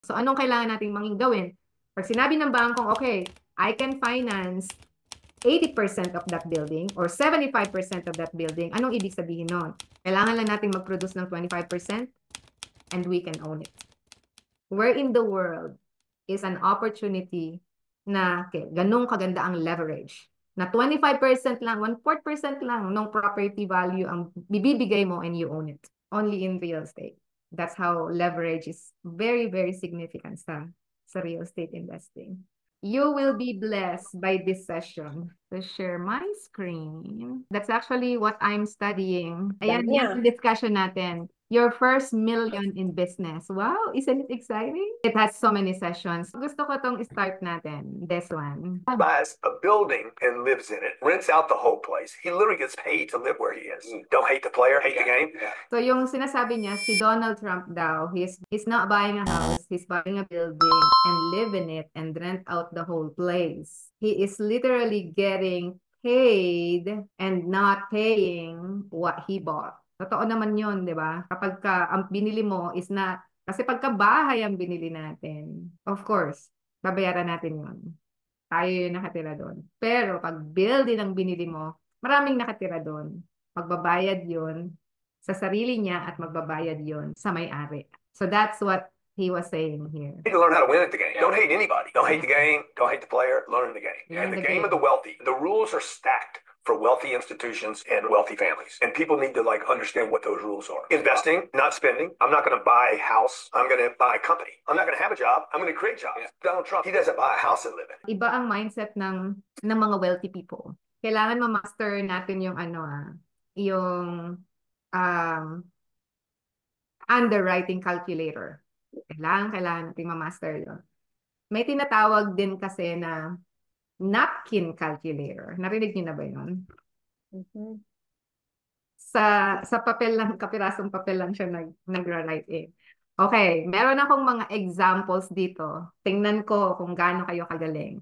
So anong kailangan nating gawin? Pag sinabi ng bangkong, okay, I can finance 80% of that building or 75% of that building, anong ibig sabihin nun? Kailangan lang nating mag-produce ng 25% and we can own it. Where in the world is an opportunity na ganung kaganda ang leverage? Na 25% lang, 1/4% lang ng property value ang bibibigay mo and you own it. Only in real estate. That's how leverage is very, very significant sa real estate investing. You will be blessed by this session. To share my screen. That's actually what I'm studying. Ayan, yan ang discussion natin. Your first million in business. Wow, isn't it exciting? It has so many sessions. Gusto ko tong start natin, this one. Buys a building and lives in it, rents out the whole place. He literally gets paid to live where he is. Don't hate the player, hate the game. So yung sinasabi niya, si Donald Trump daw, he's not buying a house, he's buying a building and live in it and rent out the whole place. He is literally getting paid and not paying what he bought. Totoo naman yun, di ba? Kapag ang binili mo is not, kasi pagka bahay ang binili natin, of course, babayaran natin yun. Tayo yung nakatira doon. Pero pag building ang binili mo, maraming nakatira doon. Magbabayad yun sa sarili niya at magbabayad yun sa may-ari. So that's what he was saying here. You need to learn how to win at the game. Don't hate anybody. Don't hate the game. Don't hate the player. Learn the game. And the game of the wealthy. The rules are stacked for wealthy institutions and wealthy families. And people need to understand what those rules are. Investing, not spending. I'm not going to buy a house. I'm going to buy a company. I'm not going to have a job. I'm going to create jobs. Yeah. Donald Trump, he doesn't buy a house and live in. Iba ang mindset ng mga wealthy people. Kailangan ma-master natin yung yung underwriting calculator. Kailangan natin ma-master yun. May tinatawag din kasi na napkin calculator. Narinig niyo na ba yun? Mm-hmm. Sa papel lang, kapirasong papel lang siya nagra-write eh. Okay, meron akong mga examples dito. Tingnan ko kung gaano kayo kagaling.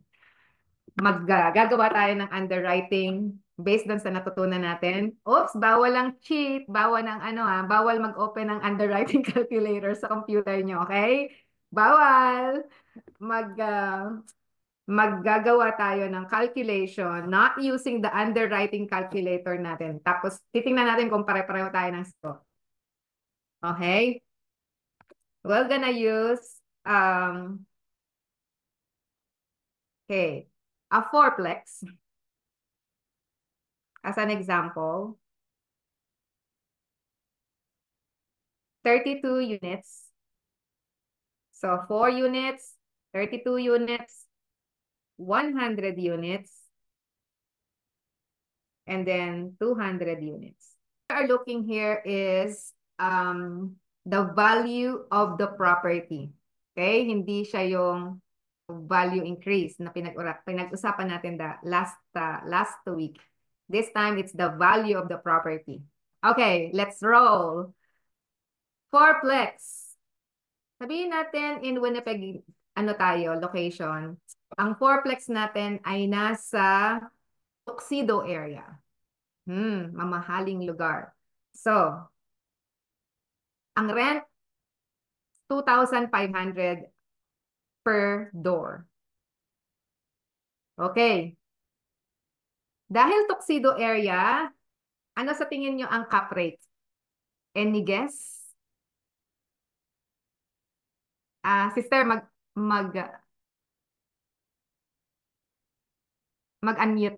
Gagawa tayo ng underwriting based doon sa natutunan natin. Oops, bawal lang cheat, bawal mag-open ng underwriting calculator sa computer nyo, okay? Bawal. Maggagawa tayo ng calculation not using the underwriting calculator natin. Tapos, titingnan natin kung pare-pareho tayo ng score. Okay? We're gonna use, a fourplex as an example. 32 units. So, 4 units, 32 units, 100 units, and then 200 units. What we are looking here is the value of the property. Okay? Hindi siya yung value increase na pinag-usapan natin last week. This time, it's the value of the property. Okay, let's roll. Fourplex. Sabihin natin in Winnipeg, location. Ang fourplex natin ay nasa Tuxedo area. Mamahaling lugar. So, ang rent, 2,500 per door. Okay. Dahil Tuxedo area, ano sa tingin nyo ang cap rate? Any guess? Sister, mag-unmute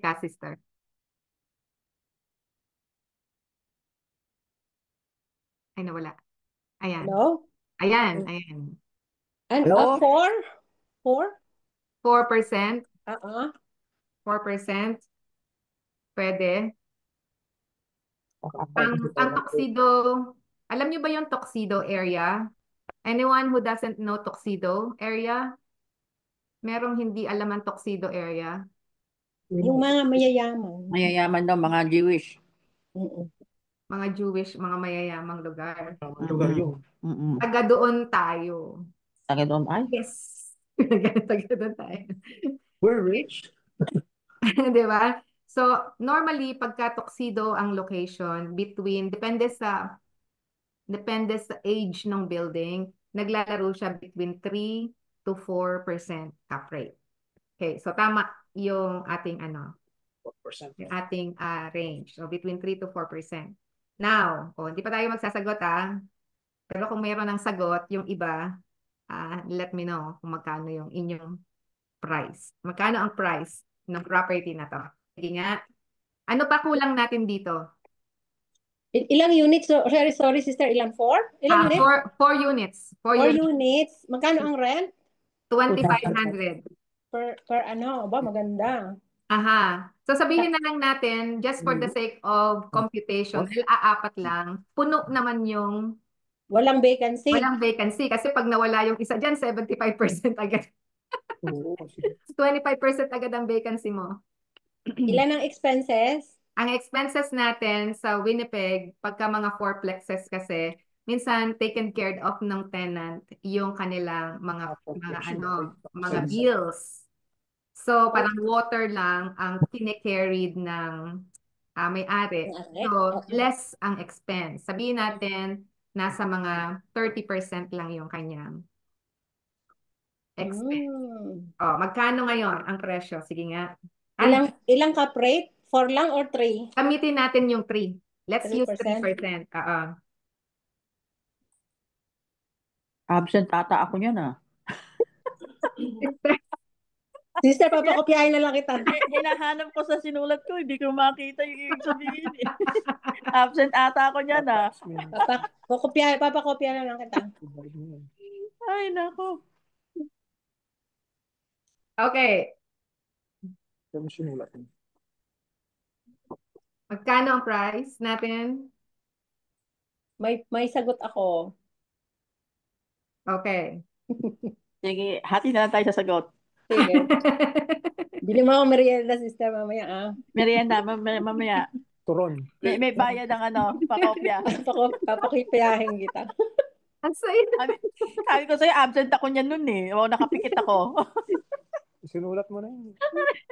ka, sister. Ay, nawala. Ayan. Hello? Ayan. And Hello? 4%? 4%? 4%? Pwede. Ang Tuxedo, alam niyo ba yung Tuxedo area? Anyone who doesn't know Tuxedo area? Merong hindi alam ang Tuxedo area? Yung mga mayayaman. Mayayaman daw, mga Jewish. Mga Jewish, mga mayayamang lugar. Lugar yun. Taga doon tayo. Taga doon ay? Yes. Taga doon tayo. We're rich. Diba? So, normally, pagka Tuxedo ang location, depende sa age ng building, naglalaro siya between 3 to 4% cap rate. Okay, so tama yung ating yung ating range. So between 3 to 4%. Now, hindi pa tayo magsasagot pero kung mayroon ng sagot, yung iba, let me know kung magkano yung inyong price. Magkano ang price ng property na to? Sige nga. Ano pa kulang natin dito? Ilang units? Sorry, sister. Ilang? 4? Ilang units? 4 units. 4 4 units. units. Magkano ang rent? 2,500. Per ano? Ba, maganda. Aha. So sabihin na lang natin, just for the sake of computation, aapat lang, puno naman yung Walang vacancy. walang vacancy. Kasi pag nawala yung isa dyan, 75% agad. 25% agad ang vacancy mo. Ilan ang expenses? Ang expenses natin sa Winnipeg, pagka mga fourplexes kasi, minsan taken care of ng tenant yung kanilang mga bills. So, parang water lang ang kine-carried ng may-ari. So, less ang expense. Sabihin natin, nasa mga 30% lang yung kanyang expense. Magkano ngayon ang presyo? Sige nga. Ilang cap rate? 4 lang or 3? Gamitin natin yung 3. Let's use 3%. 3%. Absent ata ako niyan Sister, papakopyahin na lang kita. Hinahanap ko sa sinulat ko, hindi ko makita yung ibig sabihin eh. Absent ata ako niyan Papakopyahin na lang kita. Ay, nako. Okay. Magkano ang price natin? May sagot ako. Okay. Sige, hati na lang tayo sa sagot. Sige. Bili mo ako merienda, sister, mamaya Merienda, mamaya. Turon. May bayad ng pakopya. Papakopyahin kita. Ang saya. Sabi ko sa'yo, absent ako niyan nun eh. O, nakapikit ako. Sinulat mo na yun.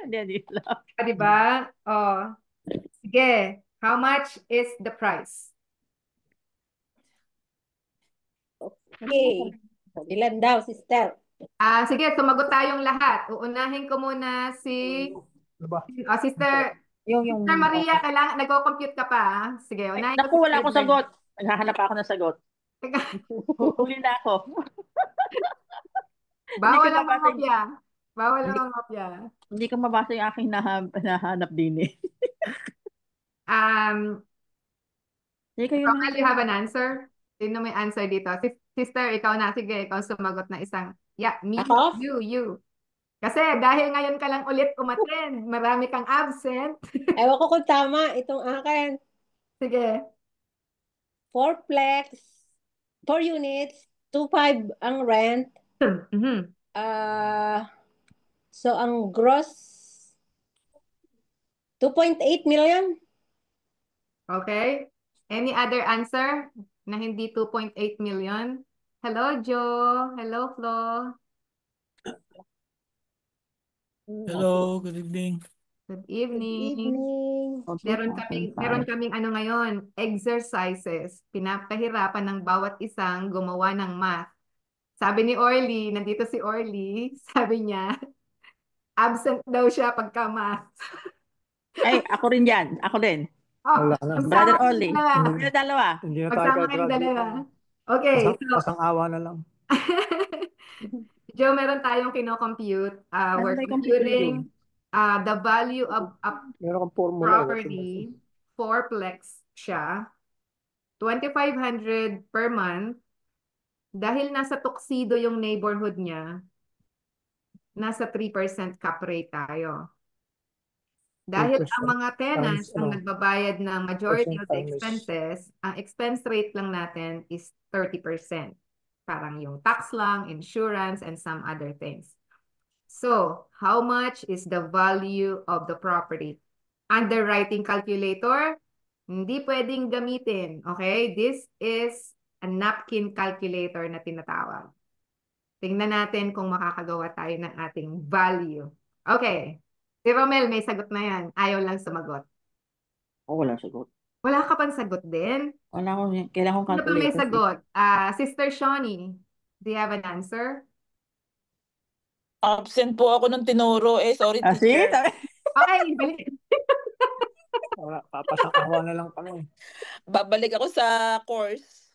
Hindi lang. Diba? Sige. How much is the price? Okay. Ilan daw, sister? Sige, sumagot tayong lahat. Uunahin ko muna si Sister Yung Maria, kailangan nagko-compute ka pa. Sige, unahin ko Naku, wala akong sagot. Naghahanap ako ng sagot. Huli na ako. Bawal ang mangopya. Bawal ang mangopya. Hindi ko mabasa yung aking nahanap din eh. Rommel, you have an answer? Sino may answer dito? Sister, ikaw na. Sige, ikaw sumagot na isang. Yeah, me, Ako? you. Kasi dahil ngayon ka lang ulit umattend, marami kang absent. Ewan ko kung tama itong akin. Sige. 4 units, 2.5 ang rent. So ang gross 2.8 million. Okay. Any other answer na hindi 2.8 million? Hello, Joe. Hello, Flo. Hello, good evening. Good evening. Evening. Meron kaming ngayon, exercises. Pinapahirapan ng bawat isang gumawa ng math. Sabi ni Orly, nandito si Orly, sabi niya, absent daw siya pagka math. Ay, ako rin yan. Ako din. Wala na. Brother Orly. Yung dalawa. Hindi na tayo Magsama kayong dalawa. Okay. Pasang-awa na lang. Joe, meron tayong kino-compute. We're may computing the value of a Meron kang formula. property, fourplex siya, 2,500 per month. Dahil nasa tuxedo yung neighborhood niya, nasa 3% cap rate tayo. Dahil ang mga tenants ang nagbabayad ng majority of the expenses, ang expense rate lang natin is 30%. Parang yung tax lang, insurance, and some other things. So, how much is the value of the property? Underwriting calculator, hindi pwedeng gamitin. Okay? This is a napkin calculator na tinatawag. Tingnan natin kung makakagawa tayo ng ating value. Okay. Si Romel, may sagot na yan. Ayaw lang sumagot. Wala sagot. Wala ka pang sagot din? Wala akong, kailangan kong Ano pa may calculator. sagot? Sister Shawnee. Do you have an answer? Absent po ako nung tinuro eh. Sorry, See? teacher. Okay, balik. Wala, papasawa na lang kami. Babalik ako sa course.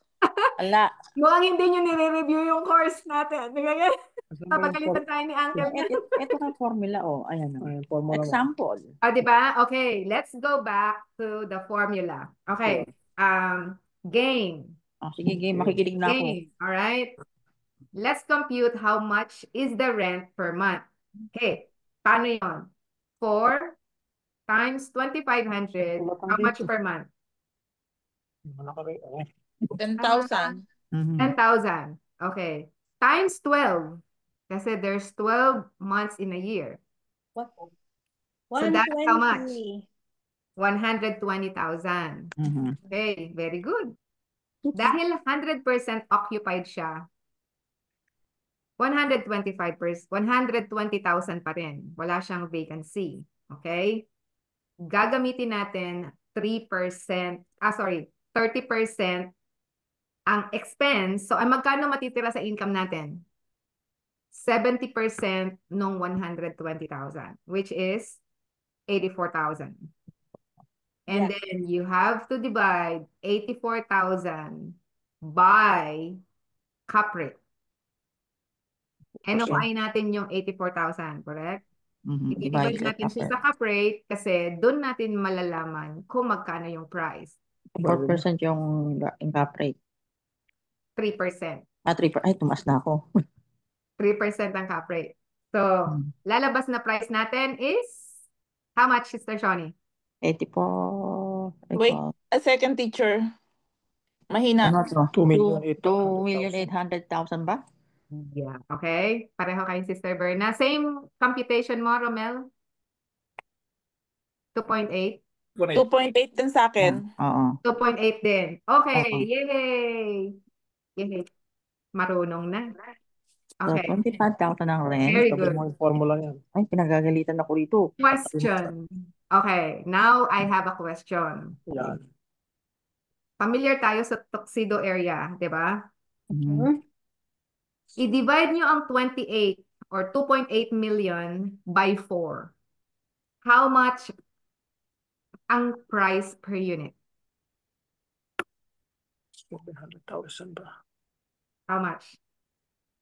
Ala. Mukhang hindi nyo nire-review yung course natin. Kaya Asan ba yung papagalitan tayo ni Uncle. Ito na formula, oh. Ayan, oh. Ayan, formula mo. Example. Di ba? Okay, let's go back to the formula. Okay, game. Oh, sige, game. Makikinig na ako. Game, all right? Let's compute how much is the rent per month. Okay, paano yun? 4 times 2,500, how much per month? Malaki. Okay. 10,000. 10,000. Okay. Times 12. Kasi there's 12 months in a year. What? So that's how much? 120. 120,000. Mhm. Okay, very good. Dahil 100% occupied siya, 120,000 pa rin. Wala siyang vacancy. Okay? Gagamitin natin 30% ang expense. So, ang magkano matitira sa income natin? 70% nung 120,000, which is 84,000. And Yeah. then you have to divide 84,000 by cap rate. NOI natin yung 84,000, correct? Mhm. I-divide Divide natin by siya sa cap rate kasi doon natin malalaman kung magkano yung price. 4% yung cap rate. 3%. 3%. Ay, tumas na ako. 3% ang cap rate. So, lalabas na price natin is how much, Sister Shoni? 84. Wait, a second, teacher. Mahina. Ano to? 2,800,000. 2,800,000 ba? Yeah. Okay. Pareho kayong Sister Berna. Same computation mo, Romel? 2.8? 2.8 din sa akin. Oo. 2.8 din. Okay. Oo. Yay! Yay. Marunong na. So, Okay. 25,000 ang rent. Very Sabi good. mo yung formula niyan. Ay, pinagagalitan ako rito. Question. Okay. Now, I have a question. Yan. Familiar tayo sa Tuxedo area, di ba? Mhm. I-divide nyo ang 28 or 2.8 million by 4. How much ang price per unit? 700,000 ba? How much?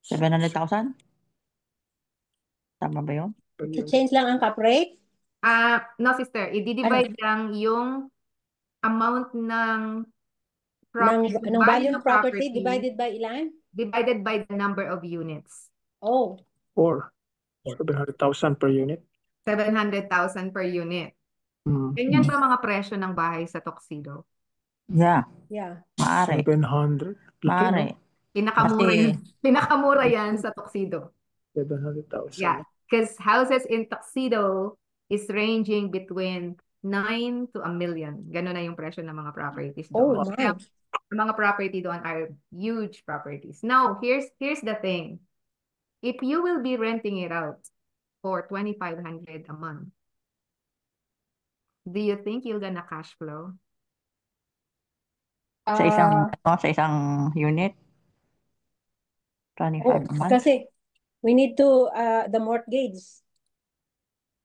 700,000? Tama ba yun? Change lang ang cap rate? No, sister. I-divide lang yung amount ng property, Ng value ng property divided by ilan? divided by the number of units. Oh, 700,000 per unit. 700,000 per unit. Ganyan ba mga presyo ng bahay sa Tuxedo? Yeah. yeah. Maaari. 700. Maaari. Pinakamura Kasi- yan. Pinakamura yan sa Tuxedo. 700,000. Yeah, because houses in Tuxedo is ranging between 9 to 1 million. Ganun na yung presyo ng mga properties Oh, doon. my. Kaya, ang mga property doon are huge properties. Now, here's the thing. If you will be renting it out for 2,500 a month, do you think you're gonna cash flow? Sa isang unit? 25 a month? Kasi we need to the mortgage.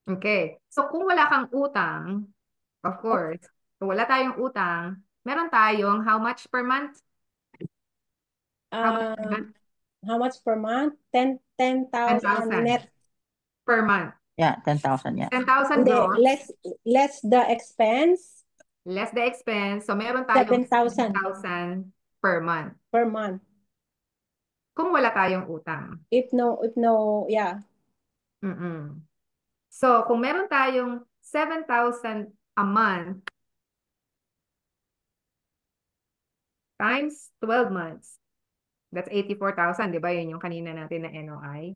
Okay. So, kung wala kang utang, of course, kung wala tayong utang, meron tayong how much per month? How much per month? How much per month? 10,000 10,000. net. Per month. Yeah, 10,000 yan. 10,000 Hindi, gross. less the expense, Less the expense. So, meron tayong 7,000 7,000 per month. per month. Kung wala tayong utang. If no, yeah. So, kung meron tayong 7,000 a month times 12 months, that's 84,000, di ba? Yun yung kanina natin na NOI.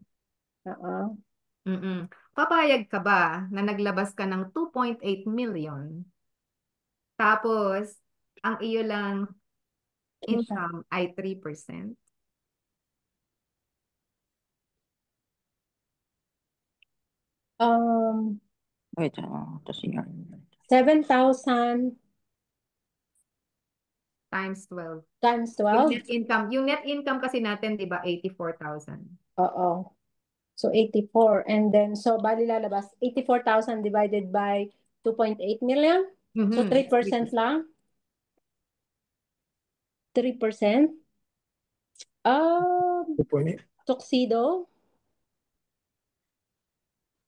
Papayag ka ba na naglabas ka ng 2.8 million? Tapos, ang iyo lang income ay 3%? Wait, ito senior. 7,000 times 12. Times Yung net income kasi natin, di ba, 84,000. Oo. So 84. And then, so bali lalabas, 84,000 divided by 2.8 million. So 3% lang. 3%. 2.8, Tuxedo.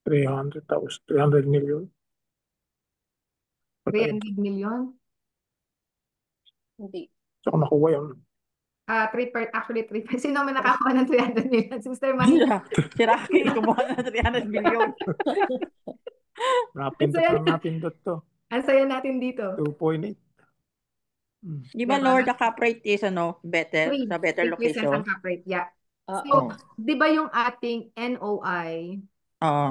300 tapos 300 million. 300 million? Hindi. So, kung nakuha yun. Actually, 3%. Sino man nakakuha ng 300 million? Sister Mahina. Si Rocky, kumuha na ng 300 million. Napindot Ang saya- lang napindot to. Ang saya natin dito. 2.8. Di ba, Diba? Lord, the cap rate is better, Three. sa better 3% location? ang cap rate. Yeah. Oo. So, di ba yung ating NOI, Oo.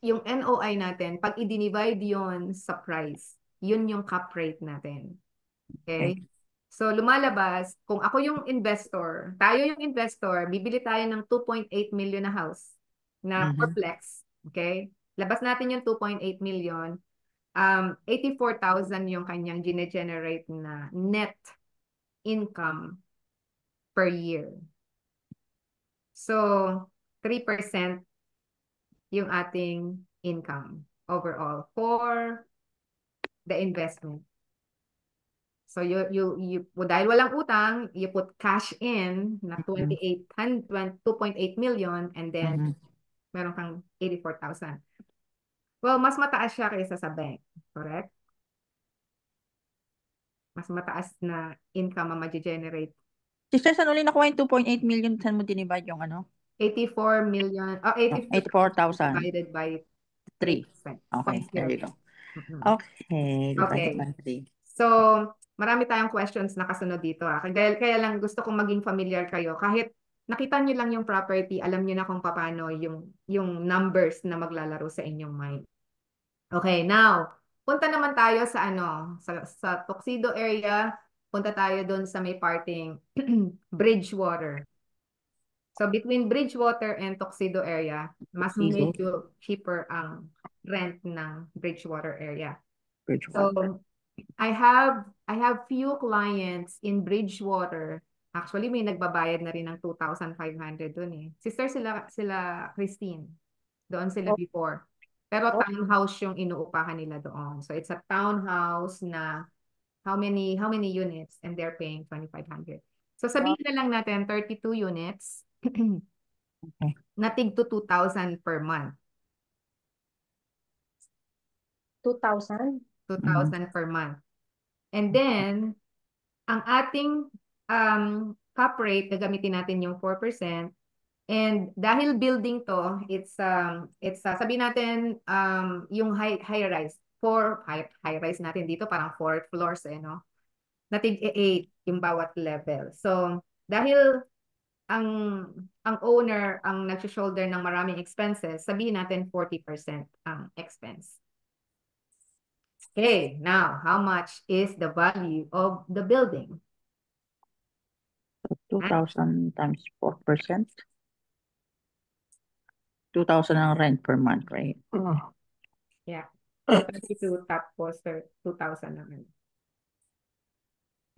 yung NOI natin, pag i-divide yon sa price, yun yung cap rate natin. Okay? So, lumalabas, kung ako yung investor, tayo yung investor, bibili tayo ng 2.8 million na house na fourplex. Okay? Labas natin yung 2.8 million. 84,000 yung kanyang gine-generate na net income per year. So, 3% yung ating income overall for the investment. So dahil walang utang, you put cash in na 2.8 million and then meron kang 84,000. Well, mas mataas siya kaysa sa bank, correct? Mas mataas na income ang ma-generate. Sister, saan uli nakuha yung 2.8 million? Saan mo dinivide yung 84 million, 84,000 divided by 3. 3%. Okay, there you go. Mhm. Okay, divided Okay. by 3. So, marami tayong questions na kasunod dito. Kaya lang gusto kong maging familiar kayo. Kahit nakita nyo lang yung property, alam nyo na kung paano yung numbers na maglalaro sa inyong mind. Okay, now, punta naman tayo sa sa Tuxedo area. Punta tayo doon sa may parting Bridgewater. So, between Bridgewater and Tuxedo area, mas medyo cheaper ang rent ng Bridgewater area. So, I have few clients in Bridgewater. Actually, may nagbabayad na rin ng 2,500 doon eh. Sister sila Christine. Doon sila before. Pero townhouse yung inuupahan nila doon. So it's a townhouse na how many units and they're paying 2,500. So sabihin na lang natin 32 units na tig to 2,000 per month. 2,000? 2,000 per month. And then, ang ating cap rate, gagamitin natin yung 4%. And dahil building to, it's sabihin natin yung high rise. High rise natin dito, parang 4 floors no? Natin 8 yung bawat level. So, dahil ang owner ang nag-shoulder ng maraming expenses, sabihin natin 40% ang expense. Okay, now, how much is the value of the building? 2,000 times 4%. 2,000 ang rent per month, right? Yeah. 32 tapos 2,000 naman.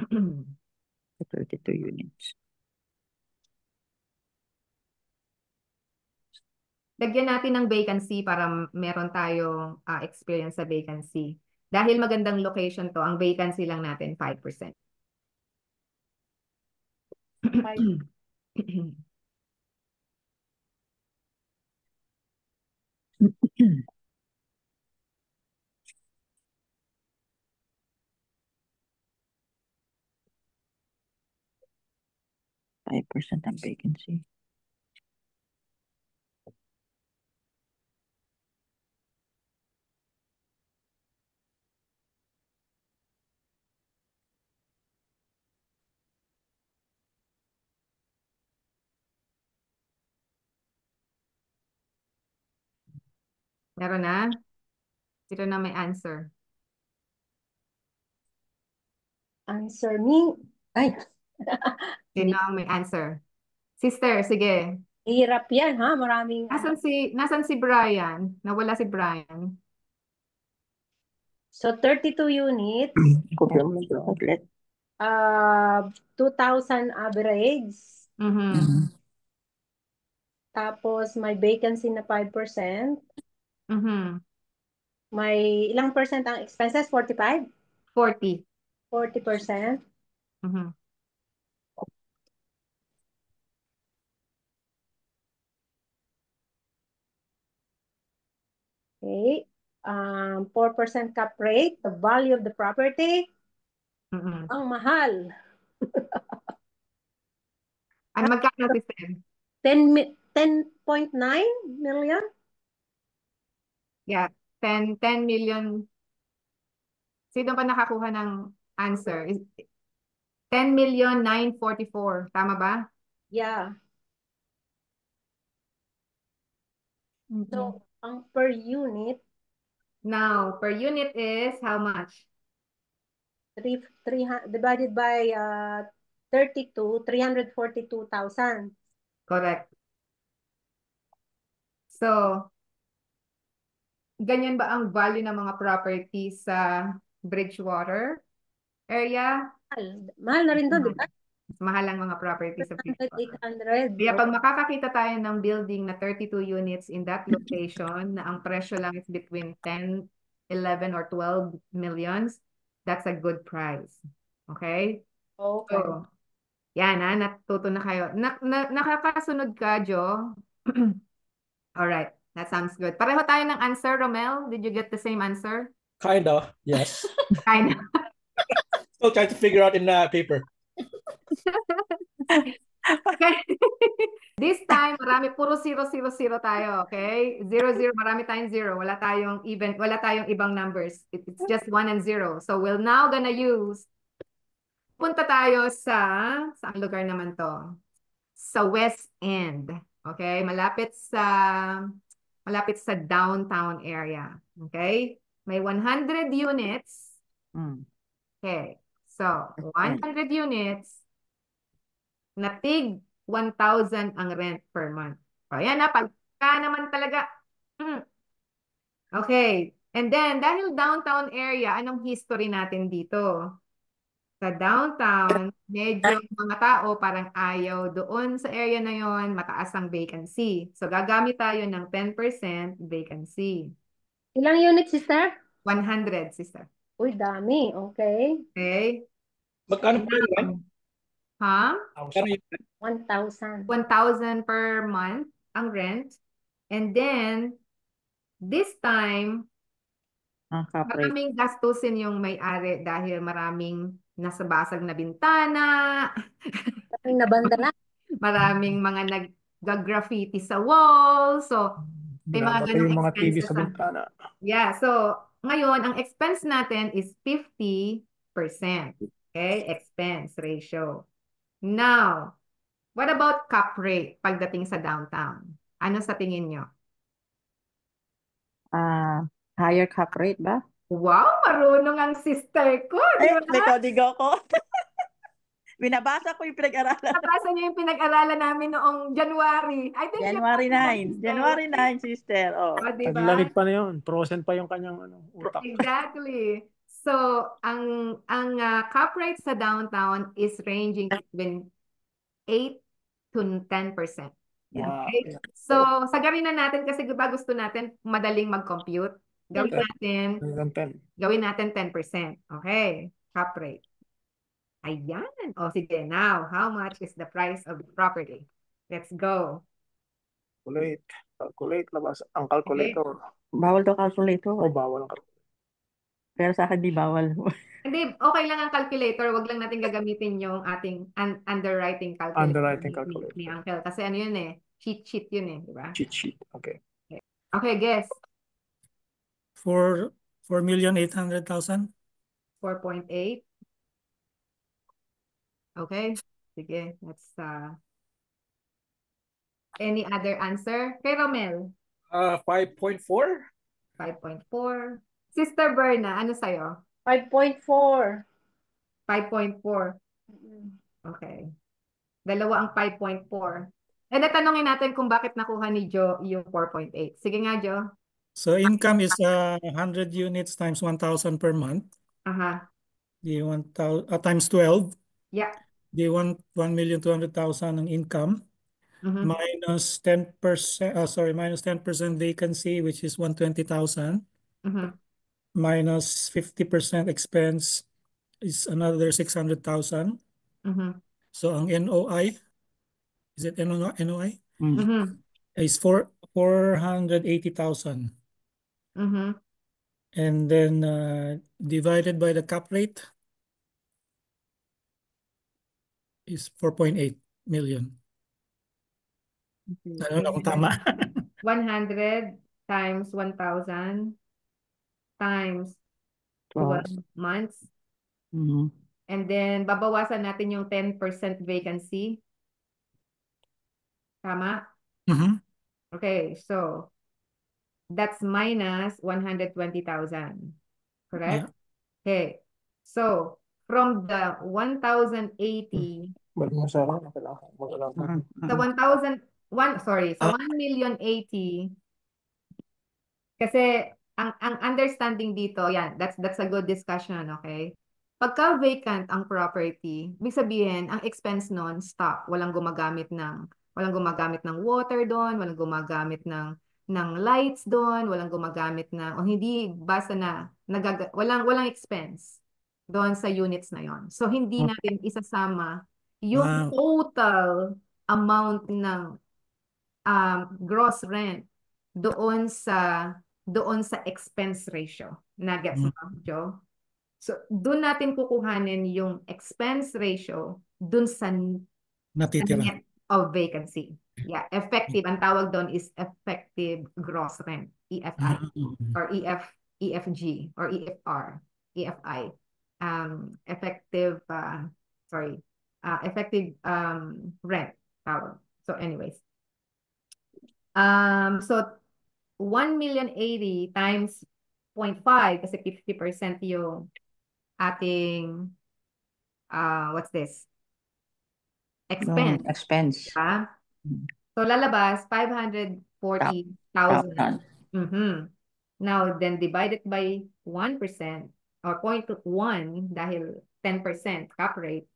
32 units. Lagyan natin ng vacancy para meron tayong experience sa vacancy. Dahil magandang location to, ang vacancy lang natin 5%. 5% ang vacancy. Meron na? Sino na may answer? Answer me. Ay, Sino ang may answer? Sister, sige. hirap yan ha. Maraming Nasan si Brian? Nawala si Brian. So 32 units. Outlet. 2,000 average. Mhm. Tapos may vacancy na 5%. Mhm. May ilang percent ang expenses? 45? 40. 40%. Mhm. Okay. 4% cap rate, the value of the property. Mhm. Ang mahal. Ano magkano, sister? 10.9 million? Yeah, 10 million. Sino pa nakakuha ng answer? 10,944,000. Tama ba? Yeah. Mhm. So, ang per unit, Now, per unit is how much? divided by 32, 342,000. Correct. So, ganyan ba ang value ng mga properties sa Bridgewater area? Mahal na rin doon, di ba? Mas mahal ang mga properties sa 700, Bridgewater. 800. Kaya pag makakakita tayo ng building na 32 units in that location, na ang presyo lang is between 10, 11, or 12 millions, that's a good price. Okay? Okay. So, yan natuto na kayo. Nakakasunod ka, Jo? Alright, that sounds good. Pareho tayo ng answer, Romel. Did you get the same answer? Kind of, yes. Kind of. Still trying to figure out in the paper. Okay. This time, puro 0, 0, 0 tayo, okay? 0, 0, marami tayong 0. Wala tayong ibang numbers. It's just 1 and 0. So we're now gonna punta tayo saan lugar naman to? Sa West End. Okay? Malapit sa downtown area. Okay? May 100 units. Okay. So, 100 units na tig 1,000 ang rent per month. O, yan na, pagka naman talaga. Okay. And then, dahil downtown area, anong history natin dito? Sa downtown, medyo mga tao parang ayaw doon sa area na yon, mataas ang vacancy. So, gagamit tayo ng 10% vacancy. Ilang units, sister? 100, sister. Uy, dami. Okay. Okay? Magkano po yun, rent? Ha? Magkano yun? 1,000. 1,000 per month ang rent. And then, this time, Ang cap rate. maraming gastusin yung may-ari dahil maraming nasa basag na bintana, Daming nabanda na. maraming mga nag-graffiti sa wall. So, may mga Binabato ganong yung mga TV expenses. sa bintana. Yeah, so ngayon, ang expense natin is 50%. Okay, expense ratio. Now, what about cap rate pagdating sa downtown? Ano sa tingin nyo? Higher cap rate ba? Wow, marunong ang sister ko, di ba? Digo ko. Binabasa ko yung pinag-aralan. Nabasa niyo yung pinag-aralan namin noong January. I think January 9. January, January 9, sister. Oh. di ba? Taglamig pa na yun. Frozen pa yung kanyang utak. Exactly. So, ang cap rate sa downtown is ranging between 8 to 10%. Wow. Okay? So, sagarin na natin kasi ba gusto natin madaling mag-compute. Gawin natin 10%. Okay? Cap rate. Ayan. O sige, now, how much is the price of the property? Let's go. Calculate labas. Ang calculator. Bawal to calculator. O bawal ang calculator. Pero sa akin di bawal. Hindi, okay lang ang calculator. Wag lang natin gagamitin yung ating underwriting calculator. Underwriting ni calculator. Uncle. Kasi ano yun eh, cheat sheet yun eh, di ba? Cheat sheet. Okay. Okay, guess. 4,800,000. 4.8. Okay. Sige, let's any other answer? Kay Romel, 5.4. 5.4. Sister Berna, ano sa'yo? 5.4. 5.4. Okay. Dalawa ang 5.4. And natanungin natin kung bakit nakuha ni Jo yung 4.8. Sige nga, Jo. So income is 100 units times 1,000 per month. Aha. They want times 12. Yeah. They want 1,200,000 ang income. Minus 10%, minus 10% vacancy, which is 120,000. Minus 50% expense is another 600,000. So ang NOI, is it NOI? Is 480,000. And then divided by the cap rate is 4.8 million. I don't know kung tama. 100 times 1,000 times 12 months. And then, babawasan natin yung 10% vacancy. Tama? Okay, so that's minus 120,000. Correct? Yeah. Okay. So, from the 1,080, Sa sa 1,080,000, kasi ang understanding dito, yan, that's a good discussion, okay? Pagka vacant ang property, ibig sabihin, ang expense nun, stop. Walang gumagamit ng water doon, walang gumagamit ng lights doon, walang gumagamit o hindi basta na walang expense doon sa units na yon. So hindi natin isasama yung total amount ng gross rent doon sa expense ratio. Nagets mo, Joe? So, doon natin kukuhanin yung expense ratio doon sa natitira net of vacancy. Yeah, effective. Ang tawag doon is effective gross rent, EFI, or EFG, or EFR, EFI. Effective, effective rent, tawag. So, anyways. So, 1,080,000 times 0.5 kasi 50% yung ating what's this? Expense. Diba? So lalabas 540,000. Now then divide it by 1% or 0.1 dahil 10% cap rate.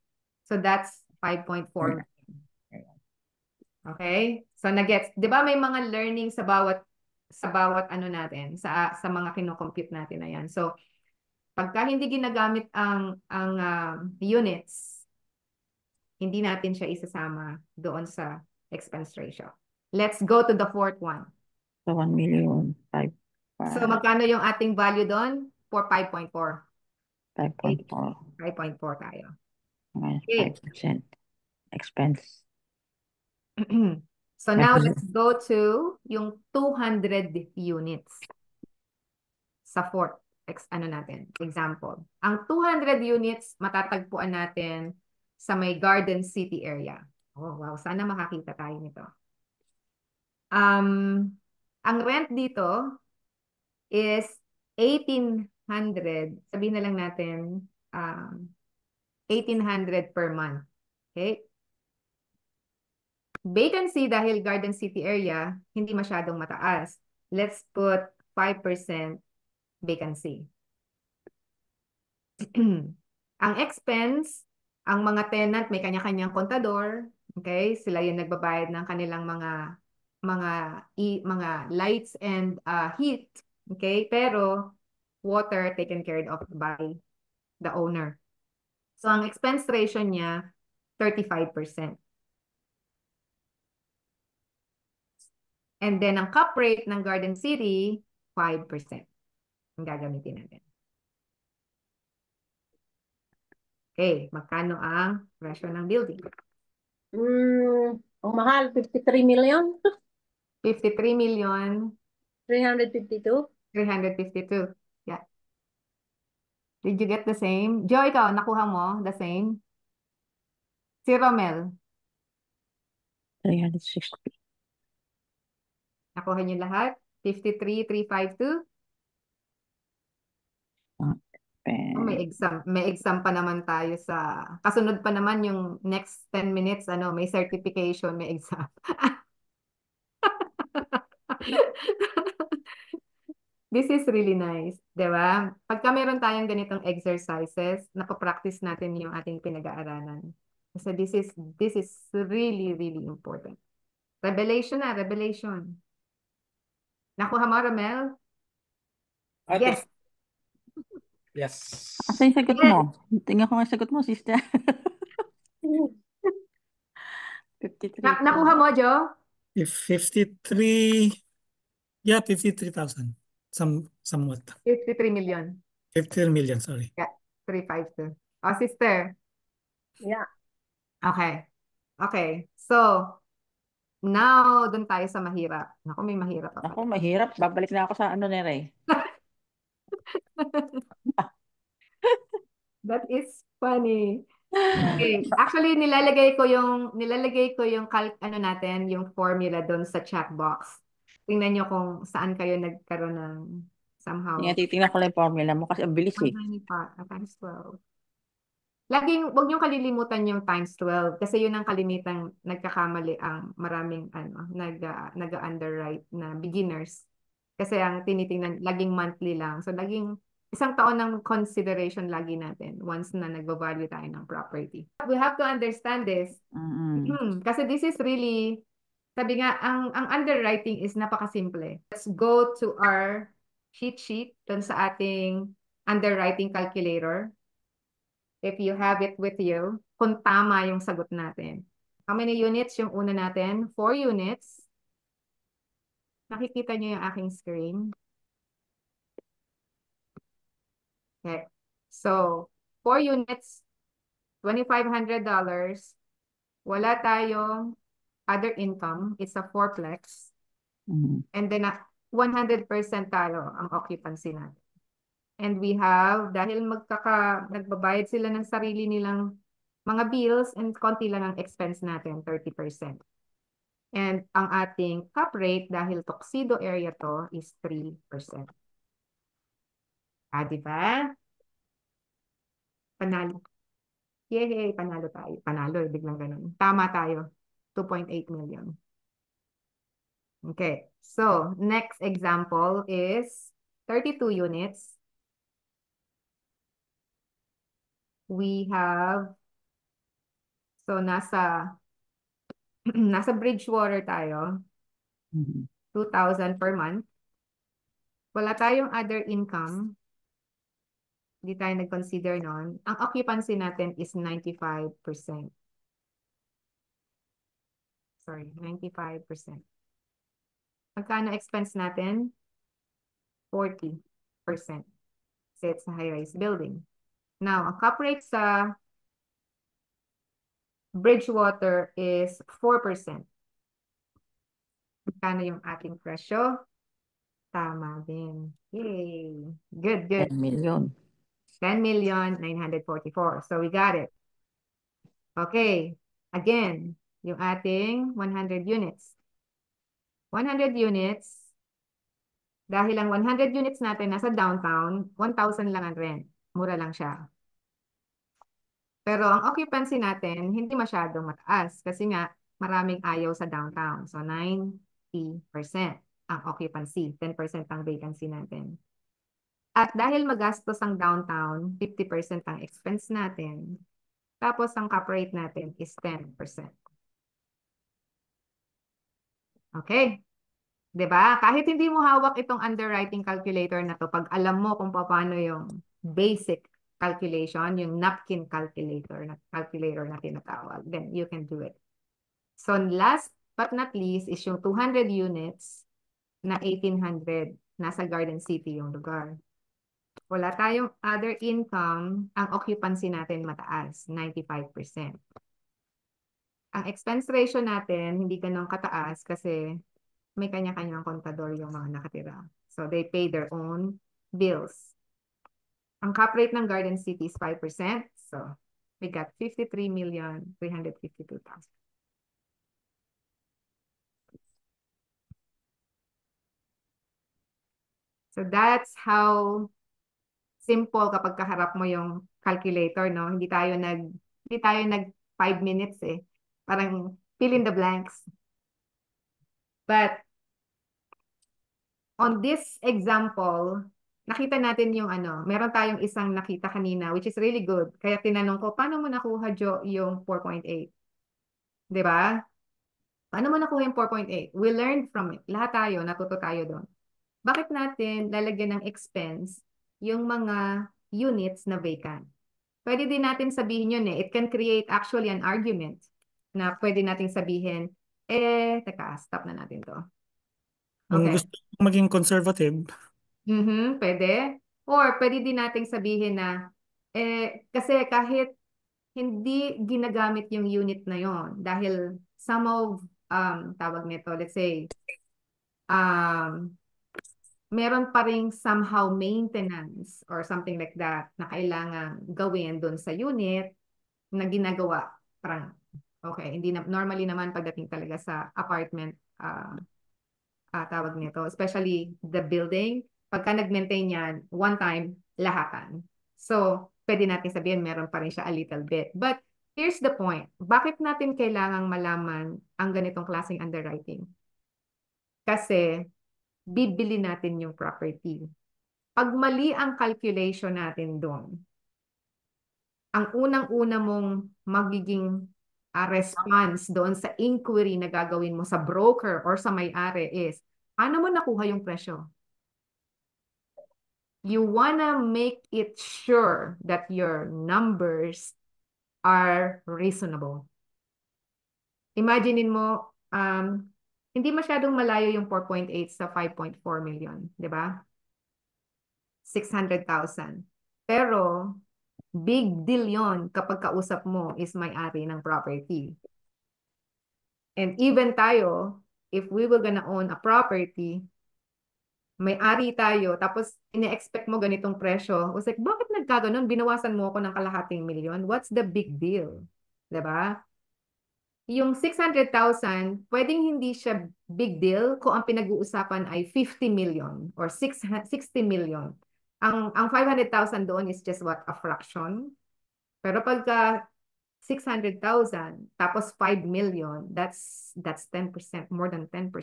So that's 5.4 million. Okay? So nagets, 'di ba may mga learning sa bawat ano natin, sa mga kino-compute natin na yan. So pagka hindi ginagamit ang units, hindi natin siya isasama doon sa expense ratio. Let's go to the fourth one. So 1,000,005. So magkano yung ating value doon? For 5.4. 5.4. 5.4 tayo. Okay. 5% expense. So now let's go to yung 200 units sa fourth example. Ang 200 units matatagpuan natin sa may Garden City area. Oh, wow, sana makakita tayo nito. Ang rent dito is 1,800. Sabihin na lang natin 1,800 per month. Okay? Vacancy dahil Garden City area, hindi masyadong mataas. Let's put 5% vacancy. Ang expense, ang mga tenant may kanya-kanyang kontador, okay? Sila yung nagbabayad ng kanilang mga lights and heat, okay? Pero water taken care of by the owner. So ang expense ratio niya 35%. And then ang cap rate ng Garden City 5%. Ang gagamitin natin. Okay, magkano ang presyo ng building? Ang mahal, 53 million. 53 million. 352. 352. Yeah. Did you get the same? Joe, ikaw, nakuha mo the same? Si Romel. 360. Nakuha niyo lahat? 53,352? May exam pa naman tayo sa kasunod pa naman yung next 10 minutes may certification, may exam. This is really nice, di ba? Pagka meron tayong ganitong exercises, napapractice natin yung ating pinag-aaralan. Kasi this is really, really important. Revelation na, revelation. Nakuha mo, Ramel? Ate. Yes. Yes. Asa yung sagot mo? Tingnan ko nga yung sagot mo, sister. 53. Nakuha mo, Jo? If 53, yeah, 53,000. Somewhat. 53 million. 53 million, sorry. Yeah, 352. Oh, sister. Yeah. Okay. Okay. So, now, dun tayo sa mahirap. Naku, may mahirap pa Ako, pala. mahirap. Babalik na ako sa ano ni Ray. That is funny. Okay. Actually, nilalagay ko yung ano natin, yung formula doon sa chat box. Tingnan nyo kung saan kayo nagkaroon ng somehow. Titingnan ko lang yung formula mo kasi ang bilis eh. 195 times 12. Huwag niyong kalilimutan yung times 12 kasi yun ang kalimitang nagkakamali ang maraming nag-underwrite na beginners. Kasi ang tinitingnan, laging monthly lang. So, laging isang taon ng consideration lagi natin once na nag-value tayo ng property. We have to understand this. Kasi this is really, sabi nga, ang underwriting is napakasimple. Let's go to our cheat sheet dun sa ating underwriting calculator. If you have it with you, kung tama yung sagot natin. How many units yung una natin? 4 units. Nakikita niyo yung aking screen. Okay. So, 4 units, $2,500. Wala tayong other income. It's a fourplex. And then, 100% tayo ang occupancy natin. And we have, dahil nagbabayad sila ng sarili nilang mga bills and konti lang ang expense natin, 30%. And ang ating cap rate, dahil tuxedo area to, is 3%. Diba? Panalo. Yay, panalo tayo. Panalo, biglang ganun. Tama tayo. 2.8 million. Okay. So, next example is 32 units. We have, so nasa Bridgewater tayo, 2,000 per month. Wala tayong other income. Hindi tayo nag-consider nun. Ang occupancy natin is 95%. Sorry, 95%. Magkano expense natin? 40%. Kasi it's a high-rise building. Now, ang cap rate sa Bridgewater is 4%. Magkano yung ating presyo? Tama din. Yay! Good, good. 10 million. 10,944,000. So we got it. Okay. Again, yung ating 100 units. 100 units. Dahil ang 100 units natin nasa downtown, 1,000 lang ang rent. Mura lang siya. Pero ang occupancy natin, hindi masyadong mataas kasi nga maraming ayaw sa downtown. So 90% ang occupancy, 10% ang vacancy natin. At dahil magastos ang downtown, 50% ang expense natin. Tapos ang cap rate natin is 10%. Okay? 'Di ba? Kahit hindi mo hawak itong underwriting calculator na to, pag alam mo kung paano yung basic calculation, yung napkin calculator na tinatawag, then you can do it. So last but not least is yung 200 units na 1,800. Nasa Garden City yung lugar. Wala tayong other income, ang occupancy natin mataas, 95%. Ang expense ratio natin, hindi ganun kataas kasi may kanya-kanyang kontador yung mga nakatira. So they pay their own bills. Ang cap rate ng Garden City is 5%. So we got 53,352,000. So that's how simple kapag kaharap mo yung calculator, no? Hindi tayo nag 5 minutes eh. Parang fill in the blanks. But on this example, nakita natin yung meron tayong isang nakita kanina, which is really good. Kaya tinanong ko, paano mo nakuha, Jo, yung 4.8? Di ba? Paano mo nakuha yung 4.8? We learned from it. Lahat tayo, natuto tayo doon. Bakit natin lalagyan ng expense yung mga units na vacant? Pwede din natin sabihin yun eh. It can create actually an argument na pwede natin sabihin, teka, stop na natin to. Kung Okay. gusto mong maging conservative, Pwede. Or pwede din nating sabihin na, kasi kahit hindi ginagamit yung unit na yon dahil some of, tawag nito, let's say, meron pa ring somehow maintenance or something like that na kailangan gawin doon sa unit na ginagawa. Parang, okay, hindi na, normally naman pagdating talaga sa apartment, tawag nito, especially the building, pagka nag-maintain yan, one time, lahatan. So, pwede natin sabihin meron pa rin siya a little bit. But, here's the point. Bakit natin kailangang malaman ang ganitong klaseng underwriting? Kasi, bibili natin yung property. Pag mali ang calculation natin doon, ang unang-una mong magiging response doon sa inquiry na gagawin mo sa broker or sa may-ari is, paano mo nakuha yung presyo? You wanna make it sure that your numbers are reasonable. Imaginein mo, hindi masyadong malayo yung 4.8 sa 5.4 million, di ba? 600,000. Pero, big deal yon kapag kausap mo is may-ari ng property. And even tayo, if we were gonna own a property, may-ari tayo, tapos ine-expect mo ganitong presyo. I was like, bakit nagkaganon? Binawasan mo ako ng kalahating milyon? What's the big deal? Diba? Yung 600,000, pwedeng hindi siya big deal kung ang pinag-uusapan ay 50 million or 60 million. Ang 500,000 doon is just what? A fraction. Pero pagka 600,000 tapos 5 million, that's 10%, more than 10%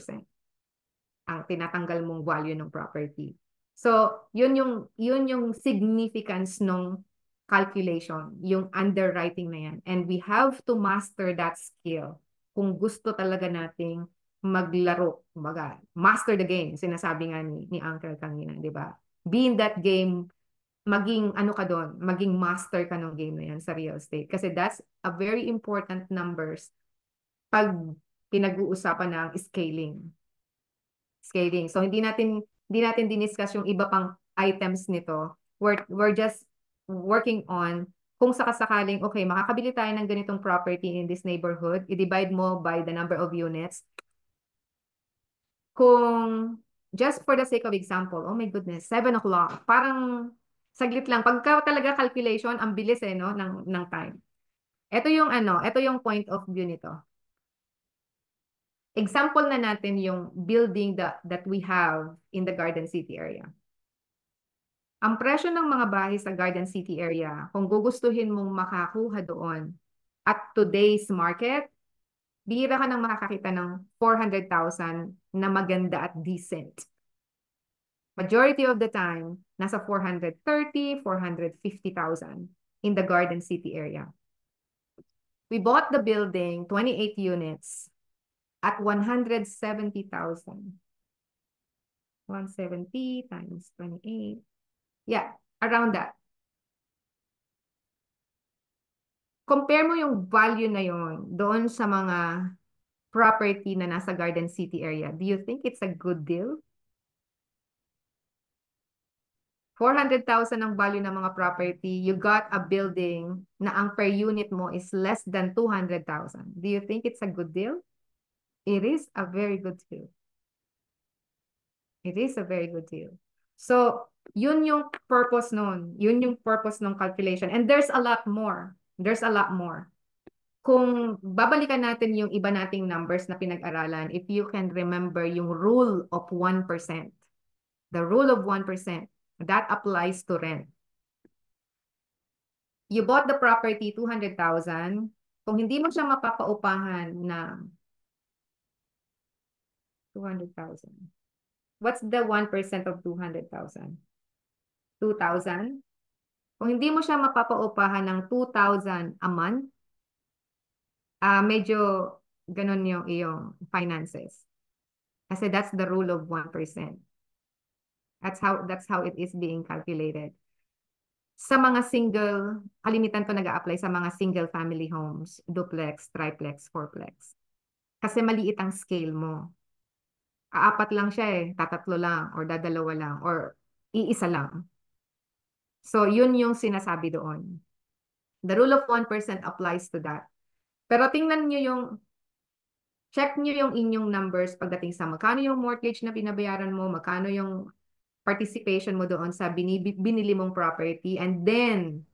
ang tinatanggal mong value ng property. So, yun yung significance ng calculation, yung underwriting na yan. And we have to master that skill kung gusto talaga nating maglaro, master the game, sinasabi nga ni Uncle kanina, di ba? Be in that game, maging ka doon, maging master ka ng game na yan sa real estate. Kasi that's a very important numbers pag pinag-uusapan ng scaling. So hindi natin diniscuss yung iba pang items nito. We're just working on kung sakasakaling, okay, makakabili tayo ng ganitong property in this neighborhood, i-divide mo by the number of units. Kung, just for the sake of example, oh my goodness, 7 o'clock, parang saglit lang. Pagka talaga calculation, ang bilis no, ng time. Ito yung point of view nito. Example na natin yung building that we have in the Garden City area. Ang presyo ng mga bahay sa Garden City area, kung gugustuhin mong makakuha doon at today's market, bihira ka nang makakakita ng 400,000 na maganda at decent. Majority of the time, nasa 430, 450,000 in the Garden City area. We bought the building, 28 units, at 170,000. 170 times 28. Yeah, around that. Compare mo yung value na yon doon sa mga property na nasa Garden City area. Do you think it's a good deal? 400,000 ang value ng mga property. You got a building na ang per unit mo is less than 200,000. Do you think it's a good deal? It is a very good deal. It is a very good deal. So, yun yung purpose nun. Yun yung purpose ng calculation. And there's a lot more. There's a lot more. Kung babalikan natin yung iba nating numbers na pinag-aralan, if you can remember yung rule of 1%. The rule of 1%, that applies to rent. You bought the property, 200,000. Kung hindi mo siya mapapaupahan na 200,000. What's the 1% of 200,000? 2,000? Kung hindi mo siya mapapaupahan ng 2,000 a month, medyo ganun yung iyong finances. Kasi that's the rule of 1%. That's how it is being calculated. Sa mga single, kalimitan to nag-a-apply sa mga single family homes, duplex, triplex, fourplex. Kasi maliit ang scale mo. Aapat lang siya tatatlo lang, or dadalawa lang, or iisa lang. So, yun yung sinasabi doon. The rule of 1% applies to that. Pero tingnan nyo check nyo yung inyong numbers pagdating sa magkano yung mortgage na binabayaran mo, magkano yung participation mo doon sa binili mong property, and then,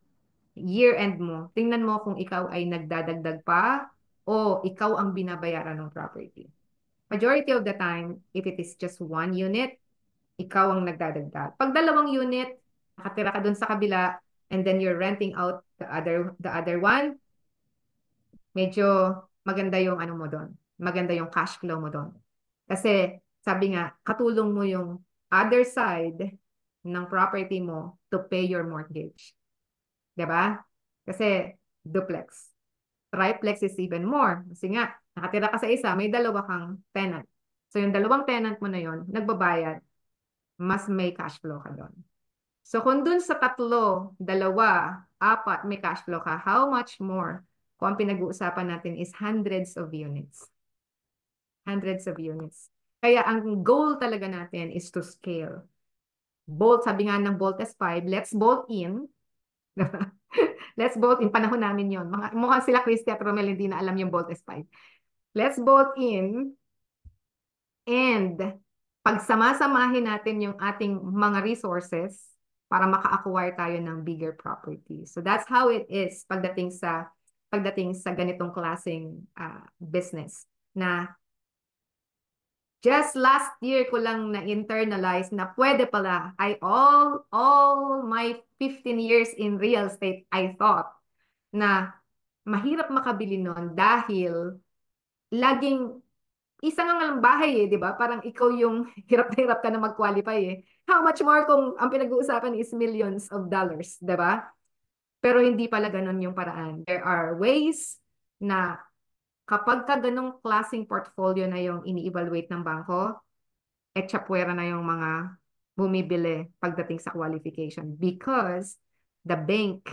year-end mo, tingnan mo kung ikaw ay nagdadagdag pa o ikaw ang binabayaran ng property. Majority of the time, if it is just one unit, ikaw ang nagdadagdag. Pag dalawang unit, nakatira ka dun sa kabila, and then you're renting out the other one, medyo maganda yung ano mo doon. Maganda yung cash flow mo doon. Kasi, sabi nga, katulong mo yung other side ng property mo to pay your mortgage. Diba? Kasi, duplex. Triplex is even more. Kasi nga, nakatira ka sa isa, may dalawa kang tenant. So, yung dalawang tenant mo na yon, nagbabayad, mas may cash flow ka doon. So, kung dun sa tatlo, dalawa, apat, may cash flow ka, how much more? Kung ang pinag-uusapan natin is hundreds of units. Hundreds of units. Kaya ang goal talaga natin is to scale. Bolt, sabi nga ng Bolt S5, let's bolt in. Let's bolt in. Panahon namin yon. Mukhang sila Christy at Romel hindi na alam yung Bolt S5. Let's bolt in. And pagsama-samahin natin yung ating mga resources para maka-acquire tayo ng bigger property. So that's how it is pagdating sa ganitong klaseng business na just last year ko lang na-internalize na pwede pala. All my 15 years in real estate, I thought na mahirap makabili nun dahil laging isa nga lang bahay di ba? Parang ikaw yung hirap na hirap ka na mag-qualify How much more kung ang pinag-uusapan is millions of dollars, di ba? Pero hindi pala ganun yung paraan. There are ways na kapag ka ganong klaseng portfolio na yung ini-evaluate ng bangko, tsapwera na yung mga bumibili pagdating sa qualification because the bank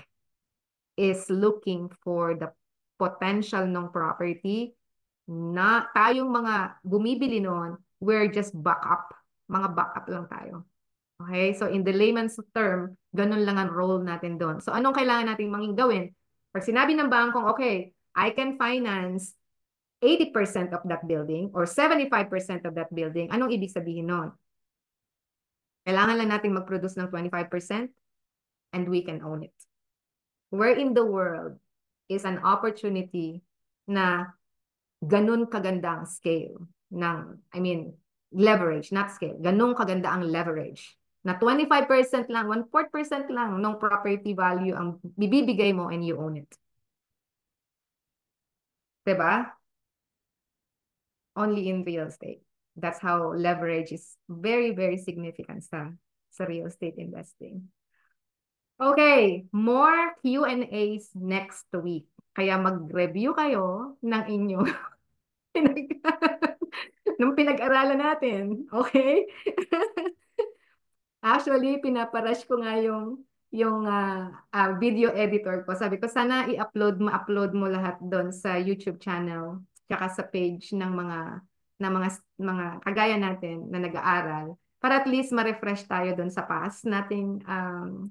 is looking for the potential ng property na tayong mga bumibili noon, we're just backup. Mga backup lang tayo. Okay? So in the layman's term, ganun lang ang role natin doon. So anong kailangan nating gawin? Pag sinabi ng bangkong, okay, I can finance 80% of that building or 75% of that building, anong ibig sabihin nun? Kailangan lang natin mag-produce ng 25% and we can own it. Where in the world is an opportunity na ganun kaganda ang scale ng, leverage, not scale. Ganun kaganda ang leverage. Na 25% lang, 1/4% lang ng property value ang bibibigay mo and you own it. Diba? Only in real estate. That's how leverage is very, very significant sa real estate investing. Okay, more Q&As next week. Kaya mag-review kayo ng inyong nung pinag-aralan natin. Okay? Actually, pinaparush ko nga yung video editor ko. Sabi ko, sana ma-upload mo lahat doon sa YouTube channel tsaka sa page ng mga kagaya natin na nag-aaral para at least ma-refresh tayo doon sa past nating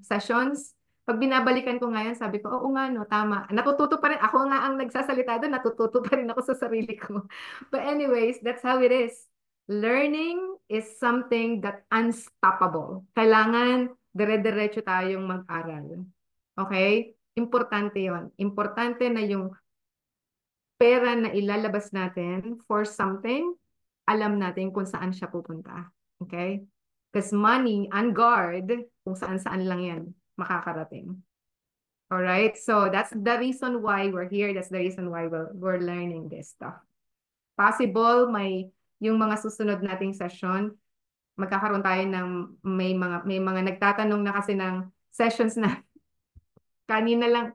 sessions. Pag binabalikan ko ngayon, sabi ko, oo nga, no, tama. Natututo pa rin. Ako nga ang nagsasalita doon, natututo pa rin ako sa sarili ko. But anyways, that's how it is. Learning is something that unstoppable. Kailangan dire-diretso tayong mag-aral. Okay? Importante yon. Importante na yung pera na ilalabas natin for something, alam natin kung saan siya pupunta. Okay? Because money, on guard, kung saan-saan lang yan makakarating. Alright? So, that's the reason why we're here. That's the reason why we're learning this stuff. Possible, yung mga susunod nating session, magkakaroon tayo ng may mga nagtatanong na kasi ng sessions na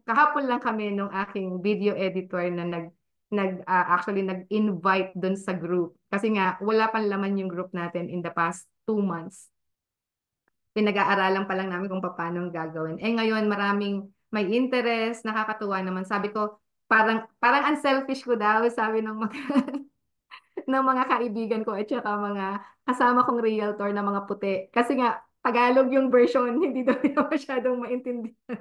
kahapon lang kami nung aking video editor na actually nag-invite dun sa group. Kasi nga, wala pang laman yung group natin in the past 2 months. Pinag-aaralan pa lang namin kung paano gagawin. Ngayon, maraming may interest, nakakatuwa naman. Sabi ko, parang unselfish ko daw, sabi ng ng mga kaibigan ko at saka mga kasama kong realtor na mga puti. Kasi nga, Tagalog yung version, hindi daw nila masyadong maintindihan.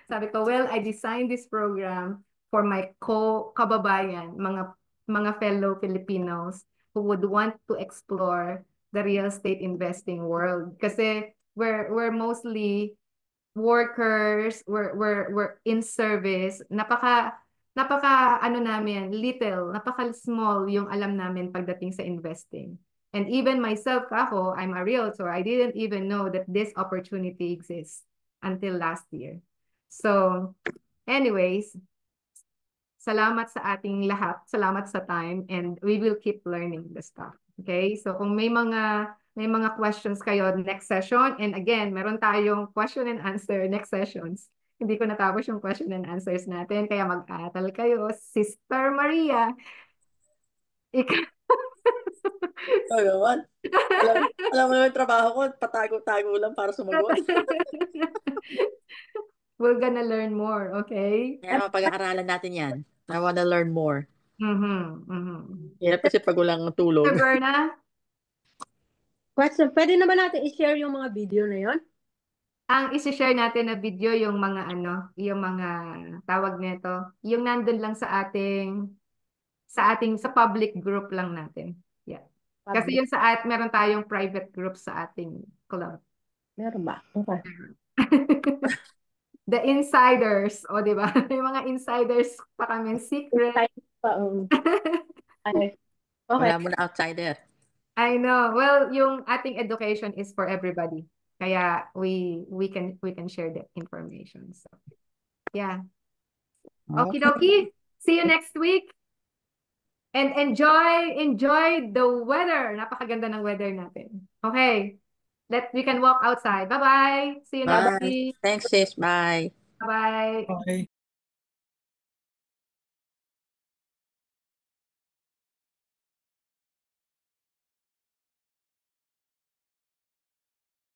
Sabi ko, well, I designed this program for my kababayan, mga fellow Filipinos who would want to explore the real estate investing world. Kasi we're mostly workers, we're in service. Napaka napaka small yung alam namin pagdating sa investing. And even myself, I'm a realtor. I didn't even know that this opportunity exists until last year. So, anyways, salamat sa ating lahat. Salamat sa time, and we will keep learning the stuff. Okay? So, kung may mga questions kayo next session, and again, meron tayong question and answer next sessions. Hindi ko natapos yung question and answers natin, kaya mag-aaral kayo. Sister Maria, Oh, naman. Alam mo naman yung trabaho ko, patago-tago lang para sumagot. We're gonna learn more, okay? Kaya mapag-aaralan natin yan. I wanna learn more. Hirap kasi pag walang tulog. Berna? Question, pwede naman natin i-share yung mga video na yon? Ang isi-share natin na video yung mga yung mga tawag nito, yung nandun lang sa public group lang natin. Yeah. Kasi yung meron tayong private group sa ating club. Meron ba? Okay. The insiders, di ba? May mga insiders pa kami, secret. Okay. Wala mo na outsider. I know. Well, yung ating education is for everybody. Kaya we can share that information. So, yeah. Okie dokie. See you next week. And enjoy the weather. Napakaganda ng weather natin. Okay. We can walk outside. Bye-bye. See you next week. Thanks, sis. Bye. Bye-bye. Okay.